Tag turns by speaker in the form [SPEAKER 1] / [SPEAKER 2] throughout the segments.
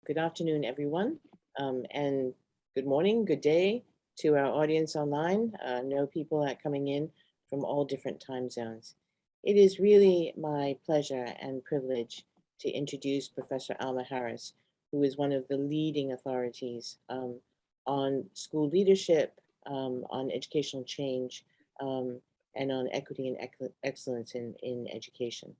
[SPEAKER 1] Good afternoon, everyone, and good morning, good day to our audience online. Know people are coming in from all different time zones. It is really my pleasure and privilege to introduce Professor Alma Harris, who is one of the leading authorities on school leadership, on educational change, and on equity and excellence in education.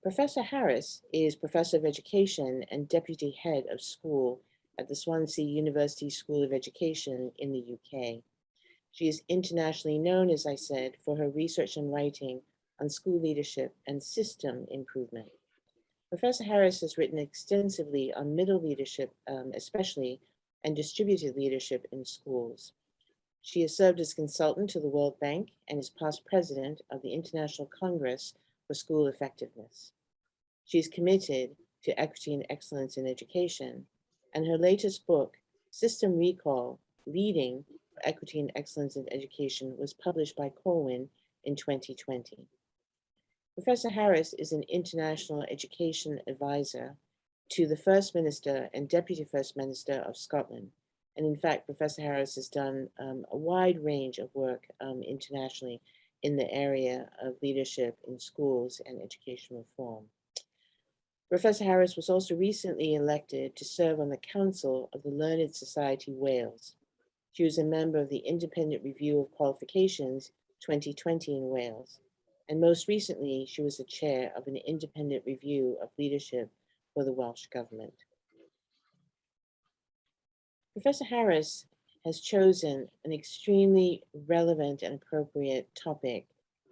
[SPEAKER 1] Professor Harris is Professor of Education and Deputy Head of School at the Swansea University School of Education in the UK. She is internationally known, as I said, for her research and writing on school leadership and system improvement. Professor Harris has written extensively on middle leadership, especially, and distributed leadership in schools. She has served as consultant to the World Bank and is past president of the International Congress for School Effectiveness. She is committed to equity and excellence in education, and her latest book, System Recall, Leading for Equity and Excellence in Education, was published by Corwin in 2020. Professor Harris is an international education advisor to the First Minister and Deputy First Minister of Scotland. And in fact, Professor Harris has done a wide range of work internationally in the area of leadership in schools and education reform. Professor Harris was also recently elected to serve on the Council of the Learned Society Wales. She was a member of the Independent Review of Qualifications 2020 in Wales. And most recently, she was the chair of an independent review of leadership for the Welsh Government. Professor Harris has chosen an extremely relevant and appropriate topic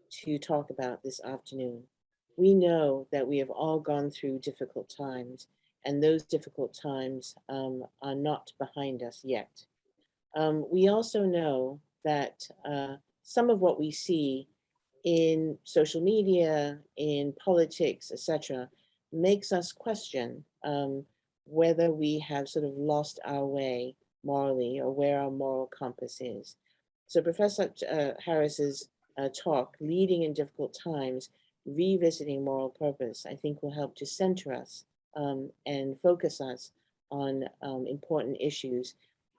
[SPEAKER 1] to talk about this afternoon. We know that we have all gone through difficult times, and those difficult times are not behind us yet. We also know that some of what we see in social media, in politics, etc., makes us question whether we have sort of lost our way morally or where our moral compass is. So Professor Harris's talk, Leading in Difficult Times, Revisiting Moral Purpose, I think will help to center us and focus us on important issues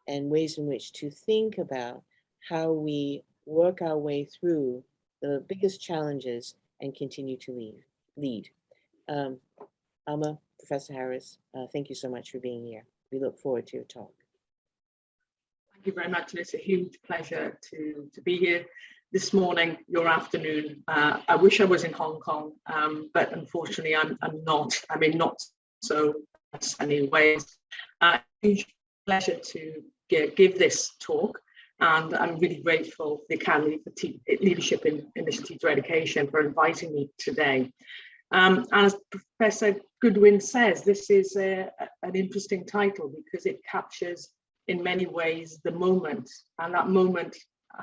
[SPEAKER 1] and ways in which to think about how we work our way through the biggest challenges and continue to lead. Alma, Professor Harris, thank you so much for being here. We look forward to your talk.
[SPEAKER 2] Thank you very much, and it's a huge pleasure to be here this morning, your afternoon. I wish I was in Hong Kong, but unfortunately I'm not. I mean, not so sunny ways. Huge pleasure to give this talk, and I'm really grateful to the Academy for Leadership in Initiatives for Education for inviting me today. And as Professor Goodwin says, this is an interesting title because it captures in many ways the moment, and that moment,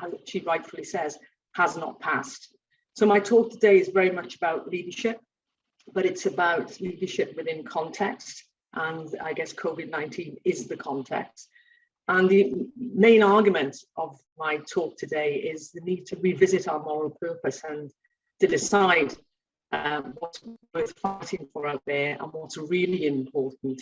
[SPEAKER 2] as she rightfully says, has not passed. So my talk today is very much about leadership, but it's about leadership within context, and I guess COVID-19 is the context. And the main argument of my talk today is the need to revisit our moral purpose and to decide what's worth fighting for out there and what's really important.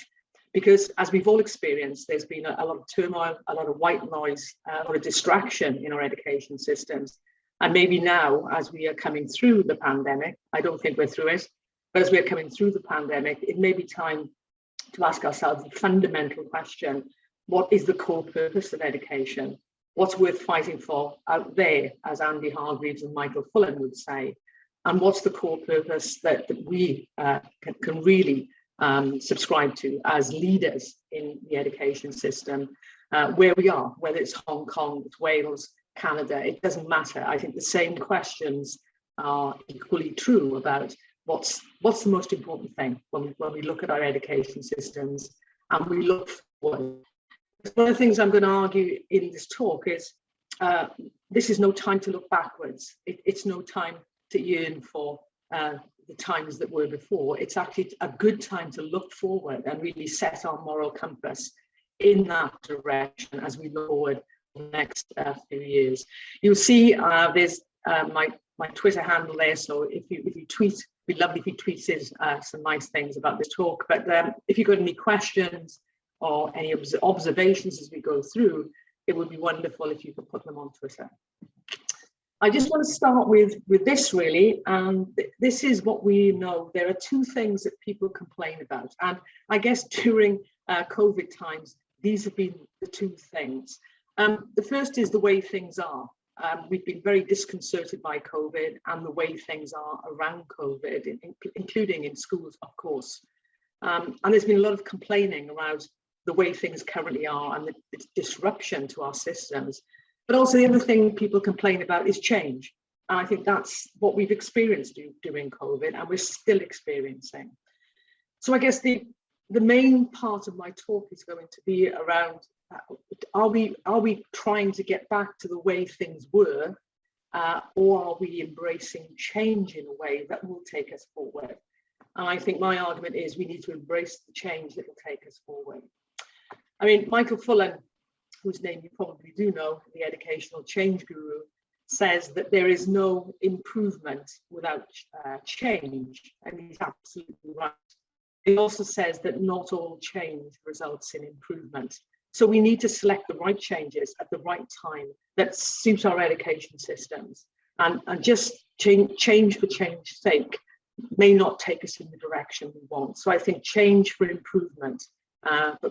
[SPEAKER 2] Because as we've all experienced, there's been a lot of turmoil, a lot of white noise, a lot of distraction in our education systems. And maybe now, as we are coming through the pandemic, I don't think we're through it, but as we're coming through the pandemic, it may be time to ask ourselves the fundamental question: what is the core purpose of education? What's worth fighting for out there, as Andy Hargreaves and Michael Fullan would say? And what's the core purpose that we can really subscribe to as leaders in the education system, where we are, whether it's Hong Kong, it's Wales, Canada, it doesn't matter. I think the same questions are equally true about what's the most important thing when we look at our education systems and we look forward. One of the things I'm going to argue in this talk is this is no time to look backwards. It's no time to yearn for the times that were before. It's actually a good time to look forward and really set our moral compass in that direction as we look forward the next few years. You'll see there's my my Twitter handle there. So if you tweet, it'd be lovely if you tweeted some nice things about this talk. But if you've got any questions or any observations as we go through, it would be wonderful if you could put them on Twitter. I just want to start with this really, and this is what we know. There are two things that people complain about, and I guess during COVID times, these have been the two things. The first is the way things are. We've been very disconcerted by COVID and the way things are around COVID, including in schools, of course. And there's been a lot of complaining around the way things currently are and the disruption to our systems. But also the other thing people complain about is change. And I think that's what we've experienced during COVID, and we're still experiencing. So I guess the main part of my talk is going to be around, are we trying to get back to the way things were, or are we embracing change in a way that will take us forward? And I think my argument is we need to embrace the change that will take us forward. I mean, Michael Fullan, whose name you probably do know, the educational change guru, says that there is no improvement without change, and he's absolutely right. He also says that not all change results in improvement. So we need to select the right changes at the right time that suit our education systems, and just change for change's sake may not take us in the direction we want. So I think change for improvement.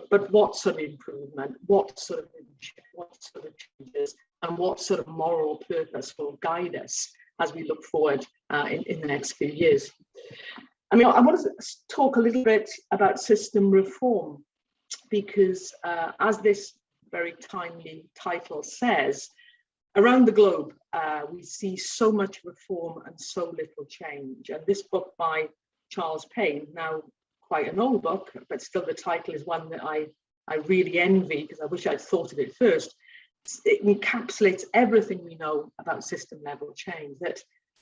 [SPEAKER 2] But what sort of improvement, what sort of changes, and what sort of moral purpose will guide us as we look forward in the next few years? I mean, I want to talk a little bit about system reform, because as this very timely title says, around the globe, we see so much reform and so little change. And this book by Charles Payne, now quite an old book, but still the title is one that I really envy, because I wish I'd thought of it first. It encapsulates everything we know about system level change, that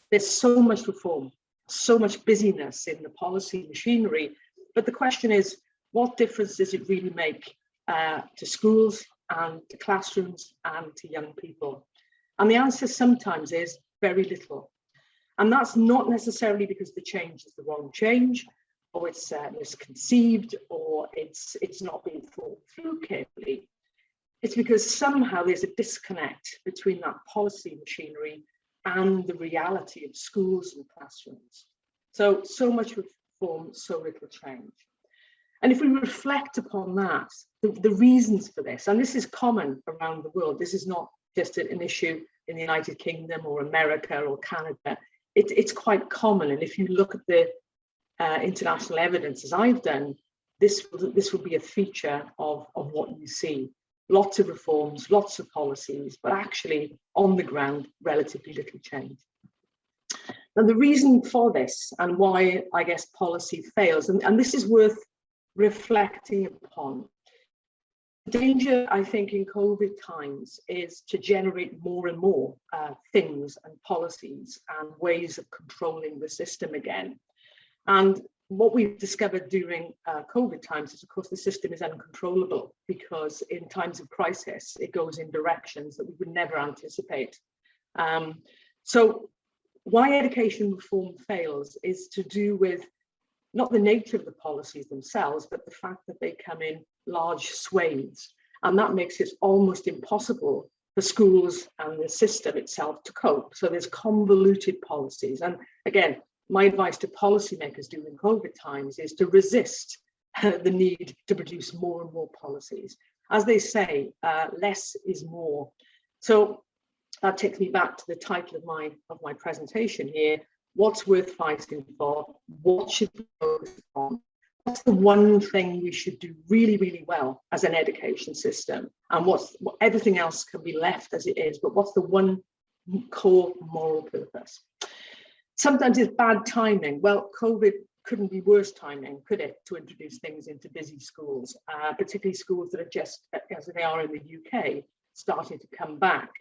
[SPEAKER 2] there's so much reform, so much busyness in the policy machinery. But the question is, what difference does it really make to schools and to classrooms and to young people? And the answer sometimes is very little. And that's not necessarily because the change is the wrong change, or it's misconceived, or it's not being thought through carefully. It's because somehow there's a disconnect between that policy machinery and the reality of schools and classrooms. So much reform, so little change. And if we reflect upon that, the reasons for this, and this is common around the world, this is not just an issue in the United Kingdom or America or Canada, it's quite common. And if you look at the international evidence, as I've done, this will be a feature of what you see. Lots of reforms, lots of policies, but actually on the ground, relatively little change. Now, the reason for this and why I guess policy fails, and this is worth reflecting upon. The danger, I think, in COVID times is to generate more and more things and policies and ways of controlling the system again. And what we've discovered during COVID times is, of course, the system is uncontrollable, because in times of crisis, it goes in directions that we would never anticipate. So why education reform fails is to do with not the nature of the policies themselves, but the fact that they come in large swathes. And that makes it almost impossible for schools and the system itself to cope. So there's convoluted policies. And again, my advice to policymakers during COVID times is to resist the need to produce more and more policies. As they say, less is more. So that takes me back to the title of my presentation here. What's worth fighting for? What should we focus on? What's the one thing we should do really, really well as an education system? And everything else can be left as it is, but what's the one core moral purpose? Sometimes it's bad timing. Well, COVID couldn't be worse timing, could it, to introduce things into busy schools, particularly schools that are just, as they are in the UK, starting to come back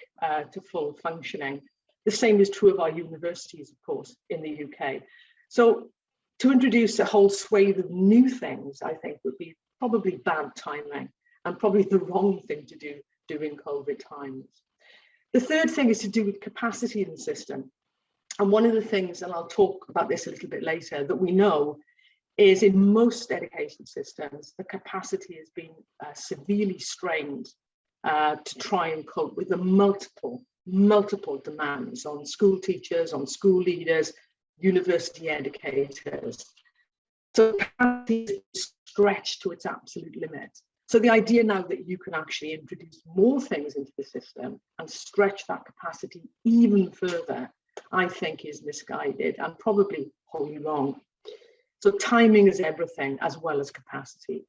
[SPEAKER 2] to full functioning. The same is true of our universities, of course, in the UK. So to introduce a whole swathe of new things, I think, would be probably bad timing and probably the wrong thing to do during COVID times. The third thing is to do with capacity in the system. And one of the things, and I'll talk about this a little bit later, that we know is in most education systems, the capacity has been severely strained to try and cope with the multiple demands on school teachers, on school leaders, university educators. So capacity is stretched to its absolute limit. So the idea now that you can actually introduce more things into the system and stretch that capacity even further, I think is misguided and probably wholly wrong. So timing is everything, as well as capacity.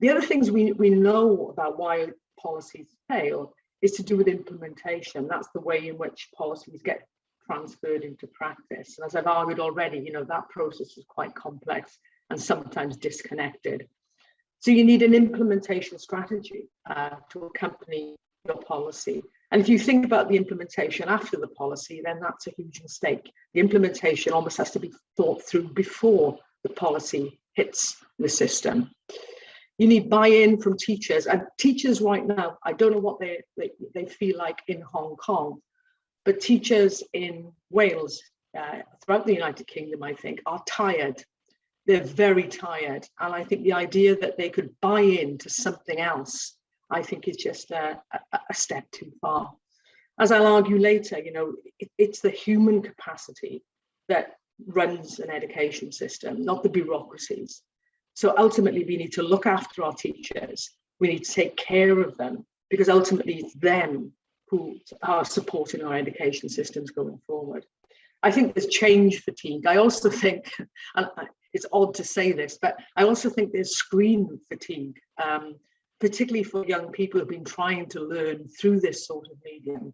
[SPEAKER 2] The other things we know about why policies fail is to do with implementation. That's the way in which policies get transferred into practice. And as I've argued already, you know, that process is quite complex and sometimes disconnected. So you need an implementation strategy to accompany your policy. And if you think about the implementation after the policy, then that's a huge mistake. The implementation almost has to be thought through before the policy hits the system. You need buy-in from teachers, and teachers right now, I don't know what they feel like in Hong Kong, but teachers in Wales, throughout the United Kingdom, I think, are tired. They're very tired. And I think the idea that they could buy into something else, I think is just a step too far. As I'll argue later, you know, it's the human capacity that runs an education system, not the bureaucracies. So ultimately, we need to look after our teachers. We need to take care of them, because ultimately it's them who are supporting our education systems going forward. I think there's change fatigue. I also think, and it's odd to say this, but I also think there's screen fatigue, particularly for young people who've been trying to learn through this sort of medium.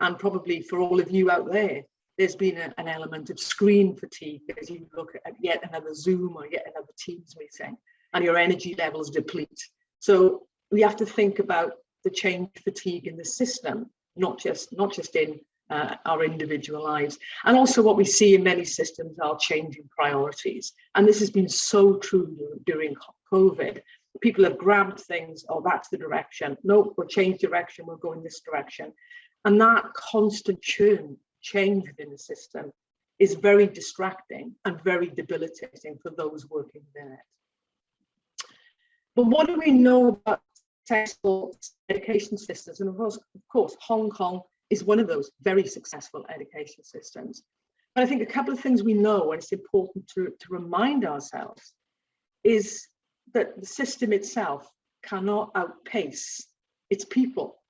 [SPEAKER 2] And probably for all of you out there, there's been an element of screen fatigue as you look at yet another Zoom or yet another Teams meeting, and your energy levels deplete. So we have to think about the change fatigue in the system, not just in our individual lives. And also what we see in many systems are changing priorities. And this has been so true during COVID. People have grabbed things, oh, that's the direction. No, we'll change direction, we'll go in this direction. And that constant change within the system is very distracting and very debilitating for those working within it. But what do we know about successful education systems? And of course, Hong Kong is one of those very successful education systems. But I think a couple of things we know, and it's important to remind ourselves, is that the system itself cannot outpace its people.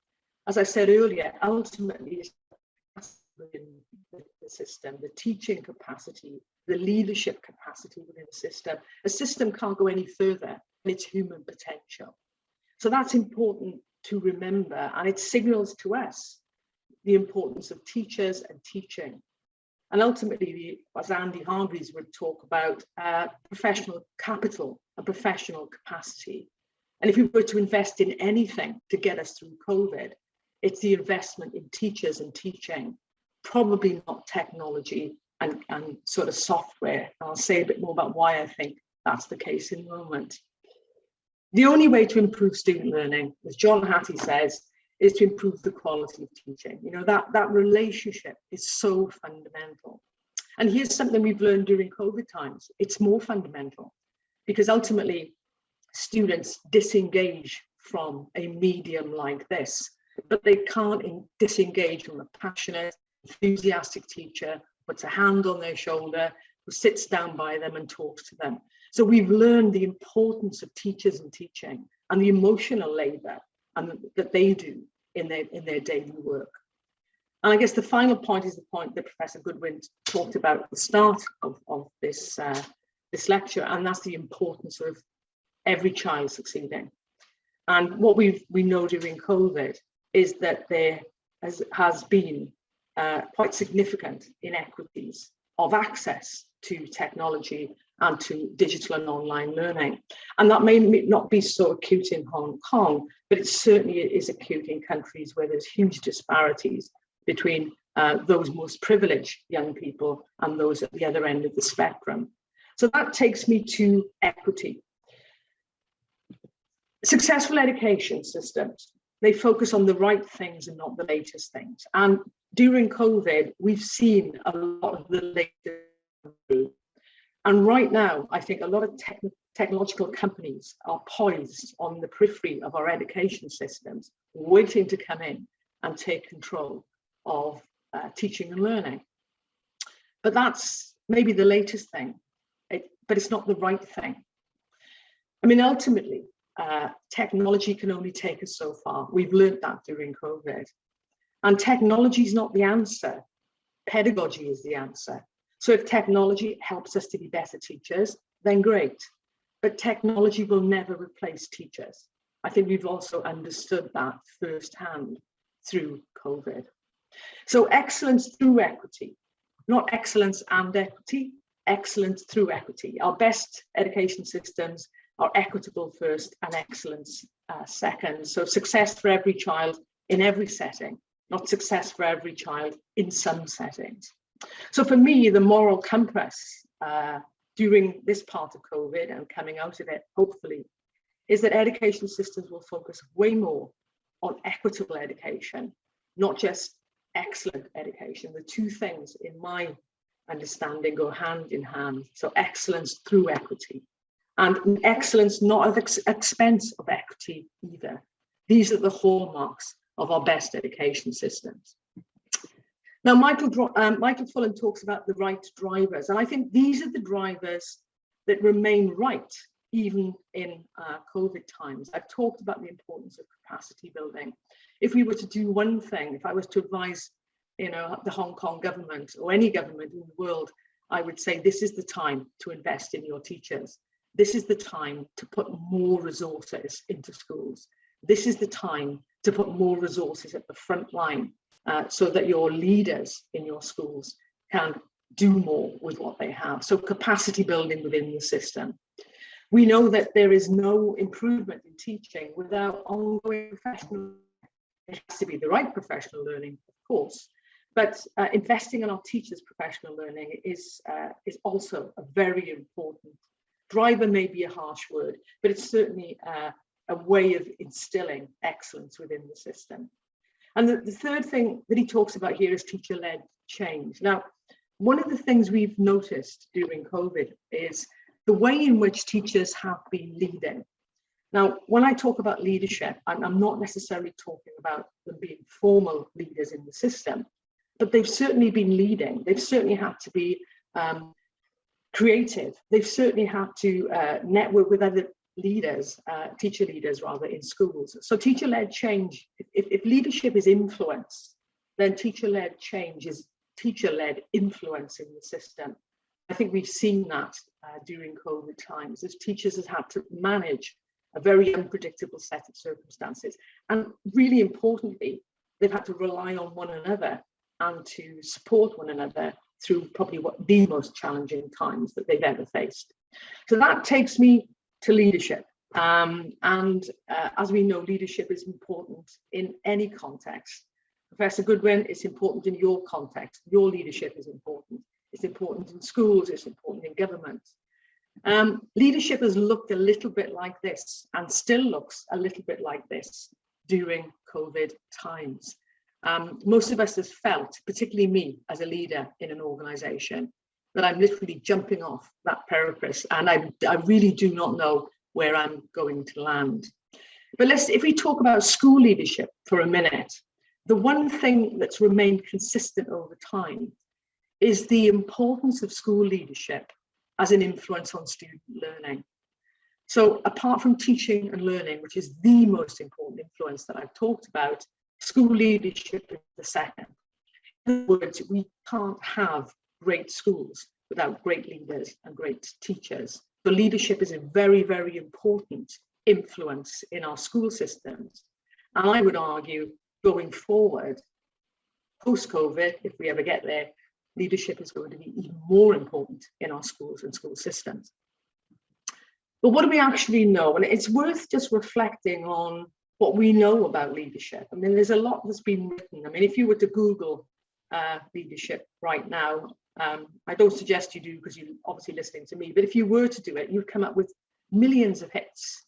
[SPEAKER 2] As I said earlier, ultimately, it's within the system, the teaching capacity, the leadership capacity within the system. A system can't go any further than its human potential. So that's important to remember, and it signals to us the importance of teachers and teaching. And ultimately, as Andy Hargreaves would talk about, professional capital and professional capacity. And if we were to invest in anything to get us through COVID, it's the investment in teachers and teaching, probably not technology and sort of software. And I'll say a bit more about why I think that's the case in a moment. The only way to improve student learning, as John Hattie says, is to improve the quality of teaching. You know, that relationship is so fundamental. And here's something we've learned during COVID times. It's more fundamental because ultimately students disengage from a medium like this, but they can't disengage from a passionate, enthusiastic teacher who puts a hand on their shoulder, who sits down by them and talks to them. So we've learned the importance of teachers and teaching and the emotional labor that they do in their daily work. And I guess the final point is the point that Professor Goodwin talked about at the start of this lecture, and that's the importance of every child succeeding. And what we know during COVID is that there has been quite significant inequities of access to technology and to digital and online learning. And that may not be so acute in Hong Kong, but it certainly is acute in countries where there's huge disparities between those most privileged young people and those at the other end of the spectrum. So that takes me to equity. Successful education systems They focus on the right things and not the latest things. And during COVID, we've seen a lot of the latest. And right now, I think a lot of technological companies are poised on the periphery of our education systems, waiting to come in and take control of teaching and learning. But that's maybe the latest thing, but it's not the right thing. I mean, ultimately, technology can only take us so far. We've learned that during COVID. And technology is not the answer. Pedagogy is the answer. So if technology helps us to be better teachers, then great. But technology will never replace teachers. I think we've also understood that firsthand through COVID. So excellence through equity, not excellence and equity, excellence through equity. Our best education systems are equitable first and excellence second. So success for every child in every setting, not success for every child in some settings. So for me, the moral compass during this part of COVID and coming out of it, hopefully, is that education systems will focus way more on equitable education, not just excellent education. The two things, in my understanding, go hand in hand. So excellence through equity, and excellence not at the expense of equity either. These are the hallmarks of our best education systems. Now, Michael Fullan talks about the right drivers, and I think these are the drivers that remain right even in COVID times. I've talked about the importance of capacity building. If we were to do one thing, if I was to advise, the Hong Kong government or any government in the world, I would say this is the time to invest in your teachers. This is the time to put more resources into schools. This is the time to put more resources at the front line so that your leaders in your schools can do more with what they have. So capacity building within the system. We know that there is no improvement in teaching without ongoing professional. It has to be the right professional learning, of course, but investing in our teachers' professional learning is also a very important driver. May be a harsh word, but it's certainly a way of instilling excellence within the system. And the third thing that he talks about here is teacher-led change. Now, one of the things we've noticed during COVID is the way in which teachers have been leading. Now, when I talk about leadership, I'm not necessarily talking about them being formal leaders in the system, but they've certainly been leading. They've certainly had to be creative. They've certainly had to network with other leaders, teacher leaders rather, in schools. So teacher-led change, if leadership is influence, then teacher-led change is teacher-led influence in the system. I think we've seen that during COVID times, as teachers have had to manage a very unpredictable set of circumstances. And really importantly, they've had to rely on one another and to support one another through probably the most challenging times that they've ever faced. So that takes me to leadership. As we know, leadership is important in any context. Professor Goodwin, it's important in your context. Your leadership is important. It's important in schools, it's important in government. Leadership has looked a little bit like this and still looks a little bit like this during COVID times. Most of us have felt, particularly me as a leader in an organization, that I'm literally jumping off that precipice and I really do not know where I'm going to land. But if we talk about school leadership for a minute, the one thing that's remained consistent over time is the importance of school leadership as an influence on student learning. So apart from teaching and learning, which is the most important influence that I've talked about, school leadership is the second. In other words, we can't have great schools without great leaders and great teachers. So leadership is a very, very important influence in our school systems. And I would argue, going forward, post-COVID, if we ever get there, leadership is going to be even more important in our schools and school systems. But what do we actually know? And it's worth just reflecting on what we know about leadership. I mean, there's a lot that's been written. I mean, if you were to Google leadership right now, I don't suggest you do because you're obviously listening to me, but if you were to do it, you'd come up with millions of hits,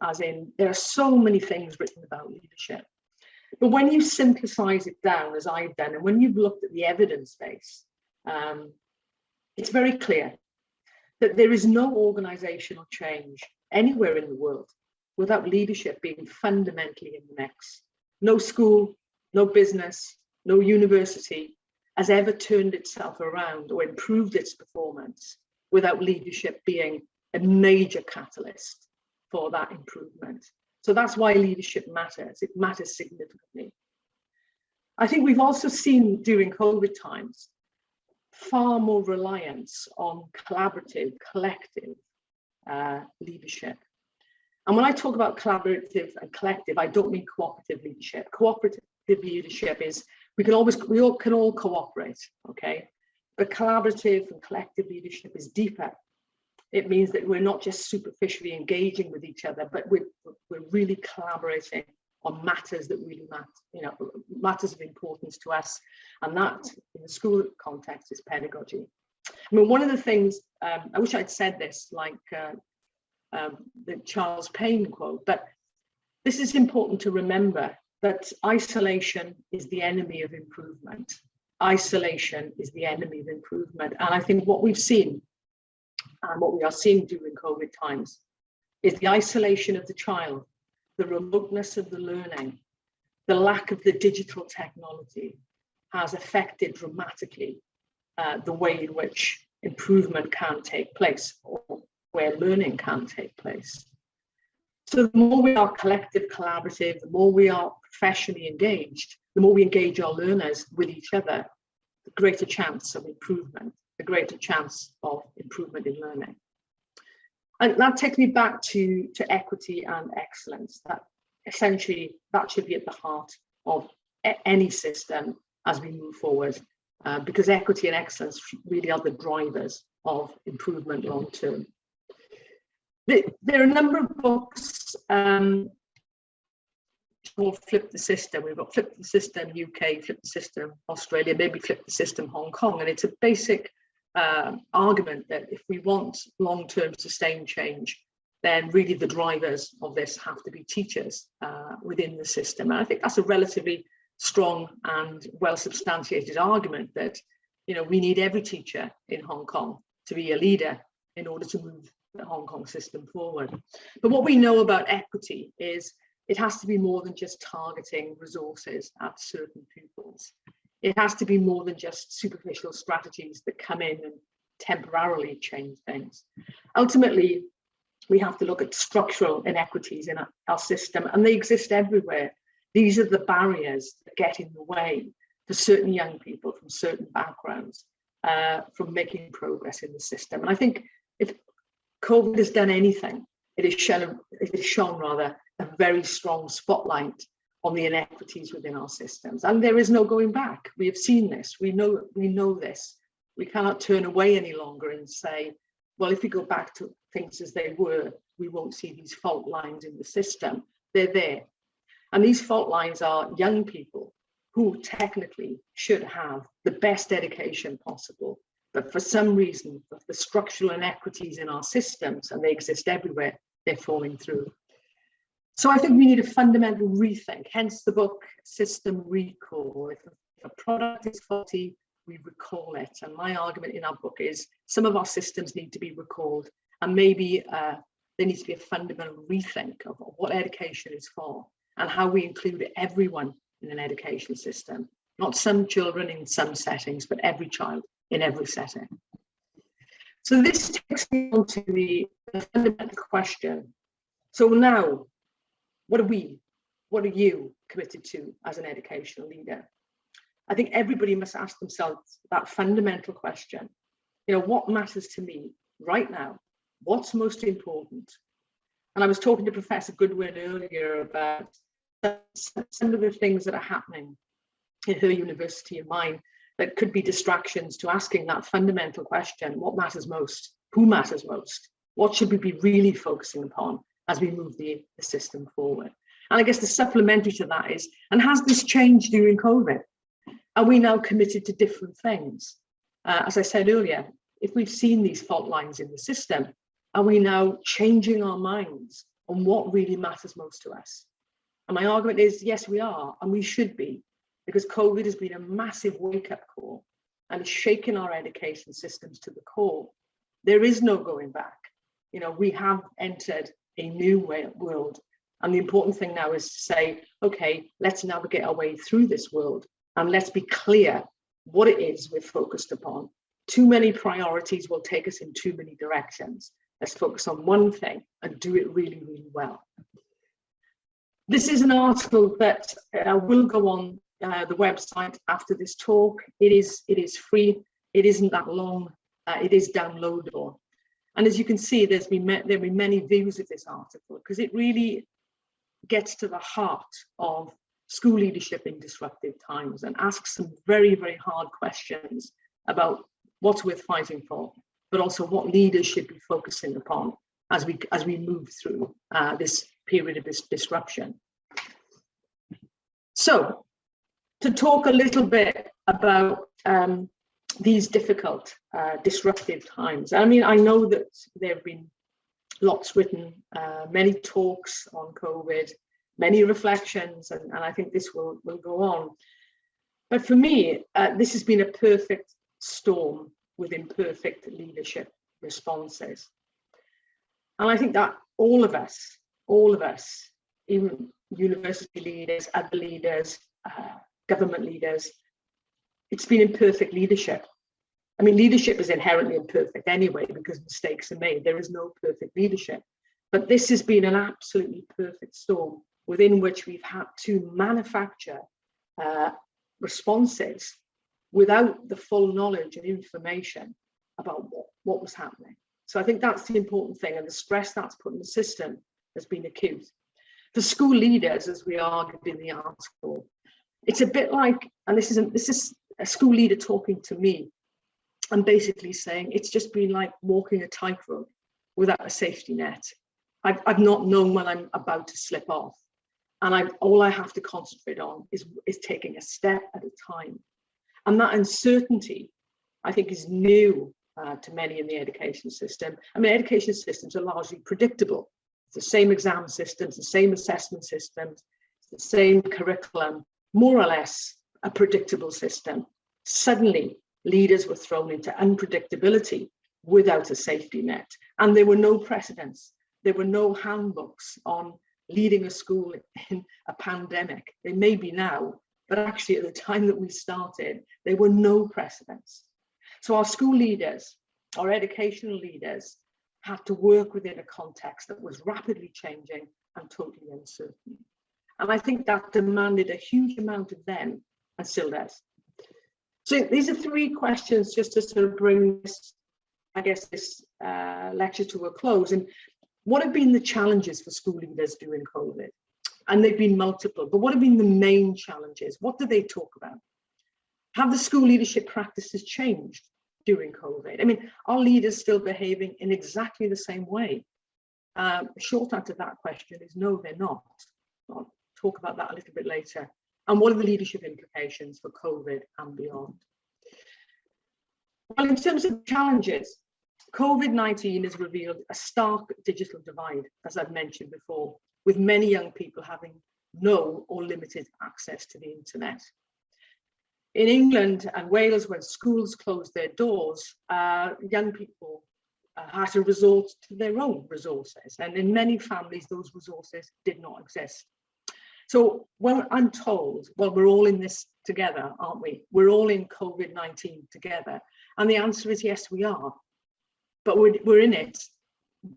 [SPEAKER 2] as in there are so many things written about leadership. But when you synthesize it down, as I've done, and when you've looked at the evidence base, it's very clear that there is no organizational change anywhere in the world without leadership being fundamentally in the mix. No school, no business, no university has ever turned itself around or improved its performance without leadership being a major catalyst for that improvement. So that's why leadership matters. It matters significantly. I think we've also seen during COVID times far more reliance on collaborative, collective leadership. And when I talk about collaborative and collective, I don't mean cooperative leadership. Cooperative leadership is we can all cooperate, okay? But collaborative and collective leadership is deeper. It means that we're not just superficially engaging with each other, but we're really collaborating on matters that really matter, matters of importance to us. And that, in the school context, is pedagogy. I mean, one of the things, I wish I'd said this, like the Charles Payne quote, but this is important to remember, that isolation is the enemy of improvement. Isolation is the enemy of improvement. And I think what we've seen, and what we are seeing during COVID times, is the isolation of the child, the remoteness of the learning, the lack of the digital technology has affected dramatically the way in which improvement can take place, or where learning can take place. So the more we are collective, collaborative, the more we are professionally engaged, the more we engage our learners with each other, the greater chance of improvement, the greater chance of improvement in learning. And that takes me back to equity and excellence. That essentially, that should be at the heart of any system as we move forward, because equity and excellence really are the drivers of improvement long term. There are a number of books called Flip the System. We've got Flip the System UK, Flip the System Australia, maybe Flip the System Hong Kong. And it's a basic argument that if we want long-term sustained change, then really the drivers of this have to be teachers within the system. And I think that's a relatively strong and well-substantiated argument that, we need every teacher in Hong Kong to be a leader in order to move the Hong Kong system forward. But what we know about equity is it has to be more than just targeting resources at certain pupils. It has to be more than just superficial strategies that come in and temporarily change things. Ultimately, we have to look at structural inequities in our system, and they exist everywhere. These are the barriers that get in the way for certain young people from certain backgrounds from making progress in the system. And I think if COVID has done anything, it has shone a very strong spotlight on the inequities within our systems. And there is no going back. We have seen this. We know this. We cannot turn away any longer and say, well, if we go back to things as they were, we won't see these fault lines in the system. They're there. And these fault lines are young people who technically should have the best education possible. But for some reason, the structural inequities in our systems, and they exist everywhere, they're falling through. So I think we need a fundamental rethink, hence the book System Recall. If a product is faulty, we recall it. And my argument in our book is some of our systems need to be recalled, and maybe there needs to be a fundamental rethink of what education is for and how we include everyone in an education system, not some children in some settings, but every child in every setting. So this takes me on to the fundamental question. So now, what are you committed to as an educational leader? I think everybody must ask themselves that fundamental question. What matters to me right now? What's most important? And I was talking to Professor Goodwin earlier about some of the things that are happening in her university and mine that could be distractions to asking that fundamental question: what matters most? Who matters most? What should we be really focusing upon as we move the system forward? And I guess the supplementary to that is, and has this changed during COVID? Are we now committed to different things? As I said earlier, if we've seen these fault lines in the system, are we now changing our minds on what really matters most to us? And my argument is, yes, we are, and we should be, because COVID has been a massive wake-up call and it's shaken our education systems to the core. There is no going back. You know, we have entered a new world. And the important thing now is to say, okay, let's navigate our way through this world and let's be clear what it is we're focused upon. Too many priorities will take us in too many directions. Let's focus on one thing and do it really, really well. This is an article that will go on the website after this talk. It is free. It isn't that long. It is downloadable. And as you can see, there'll be many views of this article because it really gets to the heart of school leadership in disruptive times and asks some very, very hard questions about what's worth fighting for, but also what leaders should be focusing upon as we move through this period of this disruption. So, to talk a little bit about these difficult, disruptive times. I mean, I know that there have been lots written, many talks on COVID, many reflections, and I think this will go on. But for me, this has been a perfect storm with imperfect leadership responses. And I think that all of us, even university leaders, other leaders, government leaders, it's been imperfect leadership. I mean, leadership is inherently imperfect anyway because mistakes are made. There is no perfect leadership. But this has been an absolutely perfect storm within which we've had to manufacture responses without the full knowledge and information about what was happening. So I think that's the important thing, and the stress that's put in the system has been acute. For school leaders, as we argued in the article, it's a bit like, and this is a school leader talking to me and basically saying it's just been like walking a tightrope without a safety net. I've not known when I'm about to slip off, and all I have to concentrate on is taking a step at a time. And that uncertainty, I think, is new to many in the education system. I mean, education systems are largely predictable. It's the same exam systems, the same assessment systems, the same curriculum, more or less a predictable system. Suddenly, leaders were thrown into unpredictability without a safety net. And there were no precedents. There were no handbooks on leading a school in a pandemic. They may be now, but actually at the time that we started, there were no precedents. So our school leaders, our educational leaders, had to work within a context that was rapidly changing and totally uncertain. And I think that demanded a huge amount of them, and still does. So these are three questions just to sort of bring this, I guess, this lecture to a close. And what have been the challenges for school leaders during COVID? And they've been multiple, but what have been the main challenges? What do they talk about? Have the school leadership practices changed during COVID? I mean, are leaders still behaving in exactly the same way? Short answer to that question is no, they're not. I'll talk about that a little bit later. And what are the leadership implications for COVID and beyond? Well, in terms of challenges, COVID-19 has revealed a stark digital divide, as I've mentioned before, with many young people having no or limited access to the internet. In England and Wales, when schools closed their doors, young people had to resort to their own resources. And in many families, those resources did not exist. So when I'm told, well, we're all in this together, aren't we? We're all in COVID-19 together. And the answer is yes, we are. But we're in it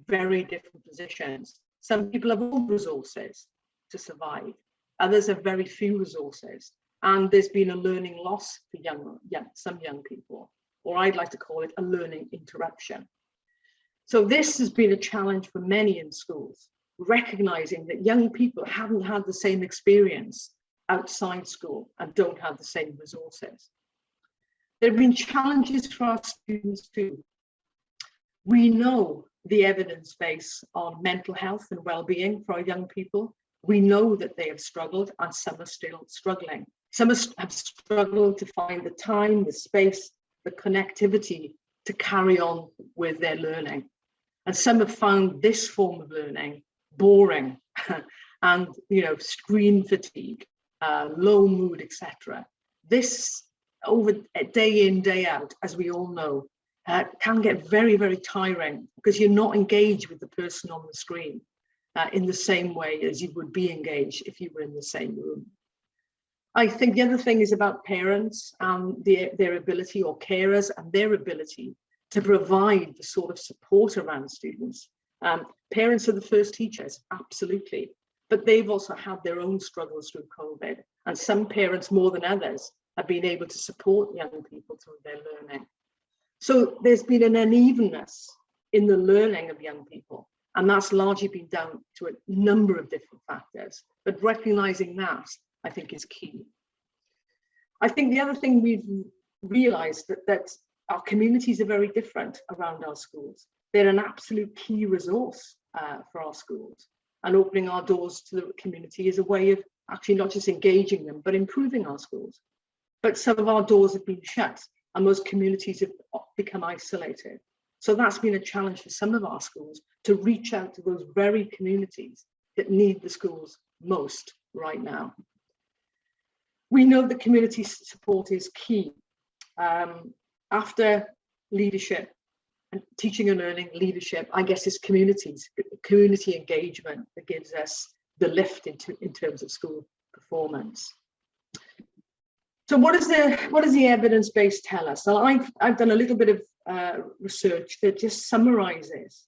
[SPEAKER 2] very different positions. Some people have all resources to survive. Others have very few resources. And there's been a learning loss for some young people, or I'd like to call it a learning interruption. So this has been a challenge for many in schools, recognizing that young people haven't had the same experience outside school and don't have the same resources. There have been challenges for our students too. We know the evidence base on mental health and well-being for our young people. We know that they have struggled, and some are still struggling. Some have struggled to find the time, the space, the connectivity to carry on with their learning. And some have found this form of learning boring and, screen fatigue, low mood, etc. This over day in, day out, as we all know, can get very, very tiring because you're not engaged with the person on the screen in the same way as you would be engaged if you were in the same room. I think the other thing is about parents and their ability, or carers and their ability to provide the sort of support around students. Parents are the first teachers, absolutely, but they've also had their own struggles through COVID, and some parents more than others have been able to support young people through their learning. So there's been an unevenness in the learning of young people, and that's largely been down to a number of different factors, but recognizing that, I think, is key. I think the other thing we've realized that our communities are very different around our schools. They're an absolute key resource for our schools, and opening our doors to the community is a way of actually not just engaging them, but improving our schools. But some of our doors have been shut, and most communities have become isolated. So that's been a challenge for some of our schools to reach out to those very communities that need the schools most right now. We know that community support is key. After leadership and teaching and learning, leadership, I guess, is community engagement that gives us the lift in terms of school performance. So what does the evidence base tell us? So I've done a little bit of research that just summarizes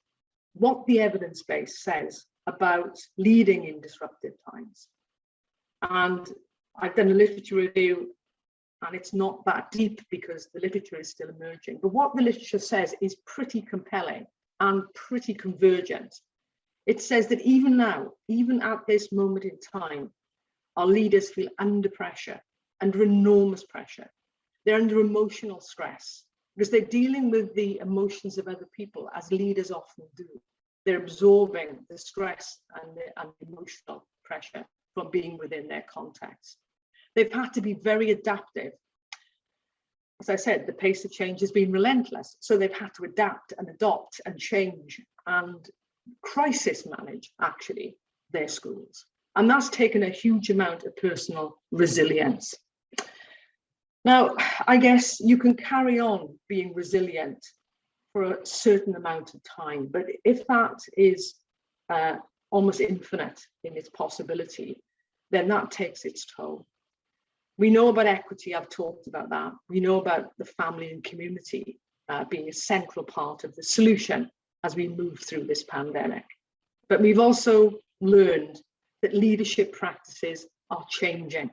[SPEAKER 2] what the evidence base says about leading in disruptive times. And I've done a literature review, and it's not that deep because the literature is still emerging. But what the literature says is pretty compelling and pretty convergent. It says that even now, even at this moment in time, our leaders feel under pressure, under enormous pressure. They're under emotional stress because they're dealing with the emotions of other people, as leaders often do. They're absorbing the stress and the emotional pressure from being within their context. They've had to be very adaptive. As I said, the pace of change has been relentless. So they've had to adapt and adopt and change and crisis manage, actually, their schools. And that's taken a huge amount of personal resilience. Now, I guess you can carry on being resilient for a certain amount of time, but if that is almost infinite in its possibility, then that takes its toll. We know about equity, I've talked about that. We know about the family and community being a central part of the solution as we move through this pandemic. But we've also learned that leadership practices are changing.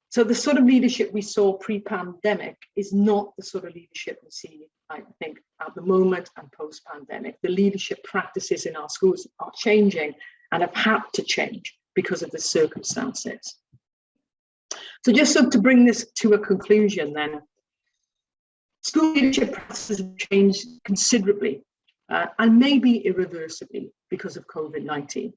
[SPEAKER 2] So the sort of leadership we saw pre-pandemic is not the sort of leadership we see, I think, at the moment and post-pandemic. The leadership practices in our schools are changing and have had to change because of the circumstances. So just so to bring this to a conclusion then, school leadership practices have changed considerably and maybe irreversibly because of COVID-19.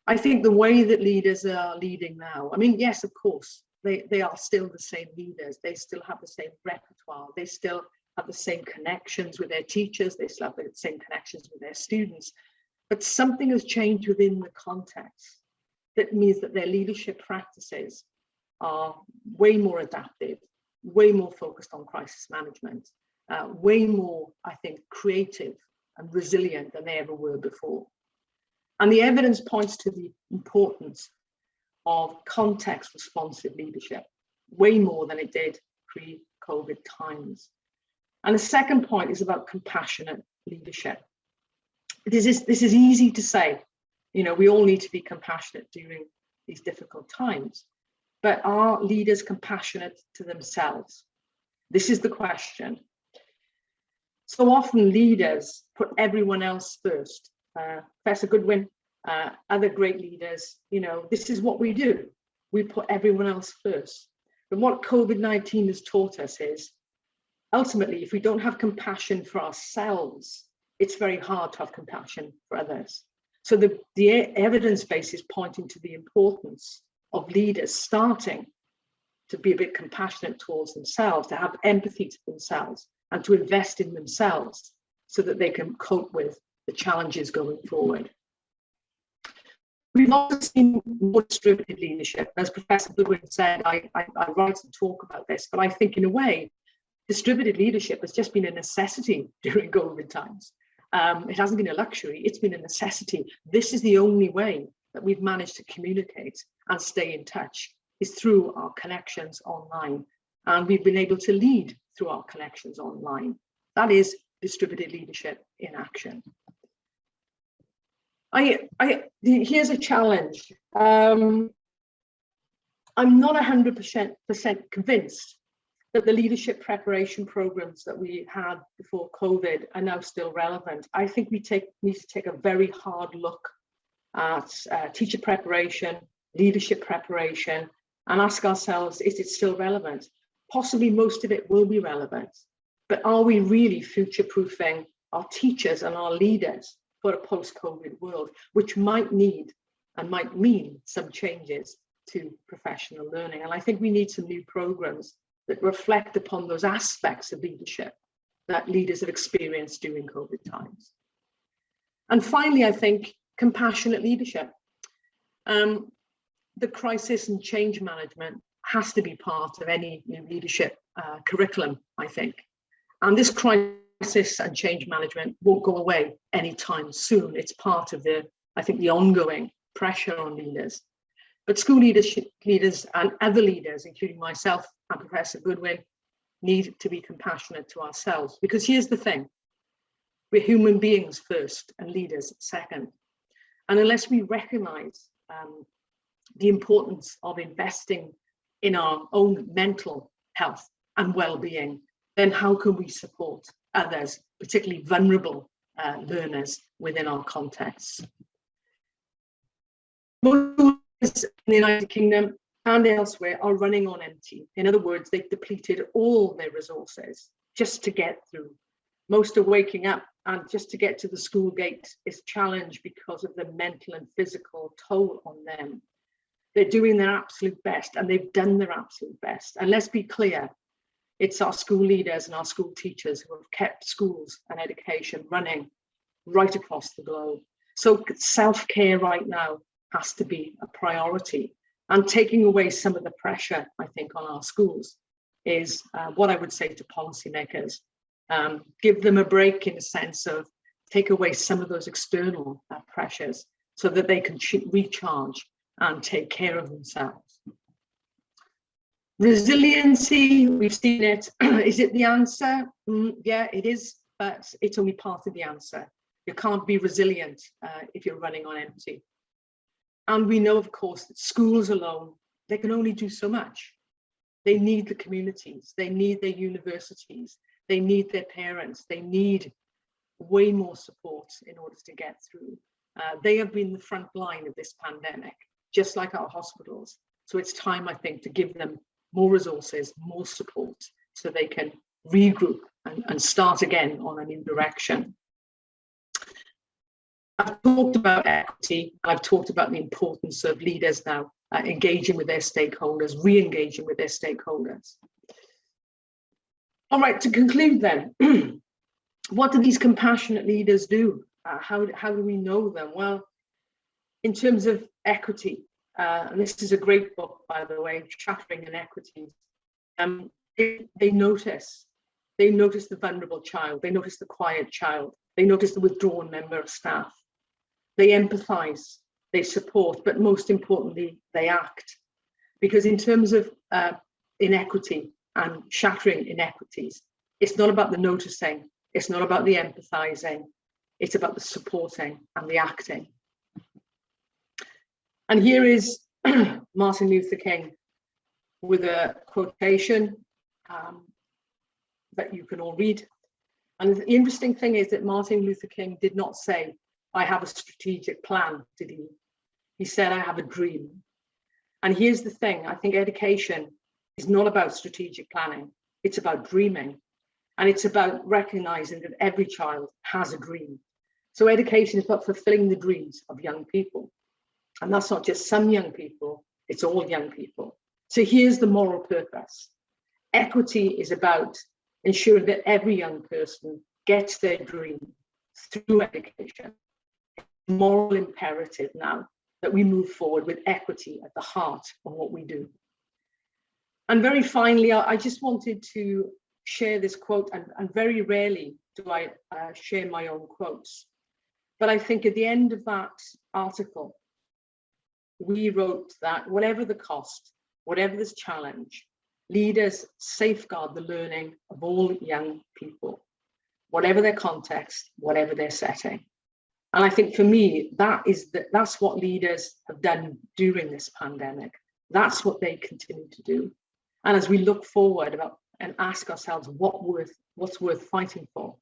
[SPEAKER 2] I think the way that leaders are leading now, I mean, yes, of course, they are still the same leaders. They still have the same repertoire. They still have the same connections with their teachers. They still have the same connections with their students. But something has changed within the context that means that their leadership practices are way more adaptive, way more focused on crisis management, way more, I think, creative and resilient than they ever were before. And the evidence points to the importance of context responsive leadership, way more than it did pre-COVID times. And the second point is about compassionate leadership. This is easy to say, we all need to be compassionate during these difficult times. But are leaders compassionate to themselves? This is the question. So often leaders put everyone else first. Professor Goodwin, other great leaders, this is what we do. We put everyone else first. But what COVID-19 has taught us is, ultimately, if we don't have compassion for ourselves, it's very hard to have compassion for others. So the evidence base is pointing to the importance of leaders starting to be a bit compassionate towards themselves, to have empathy to themselves and to invest in themselves so that they can cope with the challenges going forward. We've also seen more distributed leadership. As Professor Goodwin said, I write and talk about this, but I think in a way, distributed leadership has just been a necessity during COVID times. It hasn't been a luxury, it's been a necessity. This is the only way that we've managed to communicate and stay in touch, is through our connections online. And we've been able to lead through our connections online. That is distributed leadership in action. Here's a challenge. I'm not 100% convinced that the leadership preparation programs that we had before COVID are now still relevant. I think we need to take a very hard look at teacher preparation, leadership preparation, and ask ourselves, is it still relevant? Possibly most of it will be relevant, but are we really future-proofing our teachers and our leaders for a post-COVID world, which might need and might mean some changes to professional learning? And I think we need some new programs that reflect upon those aspects of leadership that leaders have experienced during COVID times. And finally, I think compassionate leadership. The crisis and change management has to be part of any new leadership curriculum, I think. And this crisis and change management won't go away anytime soon. It's part of the ongoing pressure on leaders. But school leaders and other leaders, including myself and Professor Goodwin, need to be compassionate to ourselves. Because here's the thing, we're human beings first and leaders second. And unless we recognize the importance of investing in our own mental health and well-being, then how can we support others, particularly vulnerable learners within our contexts? Most schools in the United Kingdom and elsewhere are running on empty. In other words, they've depleted all their resources just to get through. Most are waking up, and just to get to the school gate is challenged because of the mental and physical toll on them. They're doing their absolute best, and they've done their absolute best. And let's be clear, it's our school leaders and our school teachers who have kept schools and education running right across the globe. So self-care right now has to be a priority. And taking away some of the pressure, I think, on our schools is what I would say to policymakers. Give them a break, in the sense of take away some of those external pressures so that they can recharge and take care of themselves. Resiliency, we've seen it. Is it the answer? Yeah, it is, but it's only part of the answer. You can't be resilient if you're running on empty. And we know, of course, that schools alone, they can only do so much. They need the communities, they need their universities, they need their parents, they need way more support in order to get through. They have been the front line of this pandemic, just like our hospitals. So it's time, I think, to give them more resources, more support, so they can regroup and start again on a new direction. I've talked about equity. I've talked about the importance of leaders now engaging with their stakeholders, re-engaging with their stakeholders. All right, to conclude then, what do these compassionate leaders do? How do we know them? Well, in terms of equity, and this is a great book, by the way, Shattering Inequities, they notice the vulnerable child, they notice the quiet child, they notice the withdrawn member of staff. They empathize, they support, but most importantly, they act. Because in terms of inequity and shattering inequities, it's not about the noticing, it's not about the empathizing, it's about the supporting and the acting. And here is Martin Luther King with a quotation that you can all read. And the interesting thing is that Martin Luther King did not say, I have a strategic plan, did he? He said, I have a dream. And here's the thing, I think education is not about strategic planning, it's about dreaming. And it's about recognizing that every child has a dream. So education is about fulfilling the dreams of young people. And that's not just some young people, it's all young people. So here's the moral purpose. Equity is about ensuring that every young person gets their dream through education. Moral imperative now that we move forward with equity at the heart of what we do. And very finally, I just wanted to share this quote, and very rarely do I share my own quotes. But I think at the end of that article, we wrote that whatever the cost, whatever this challenge, leaders safeguard the learning of all young people, whatever their context, whatever their setting. And I think for me, that's what leaders have done during this pandemic. That's what they continue to do. And as we look forward and ask ourselves what's worth fighting for,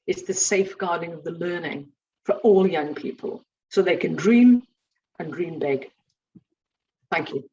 [SPEAKER 2] it's the safeguarding of the learning for all young people so they can dream and dream big. Thank you.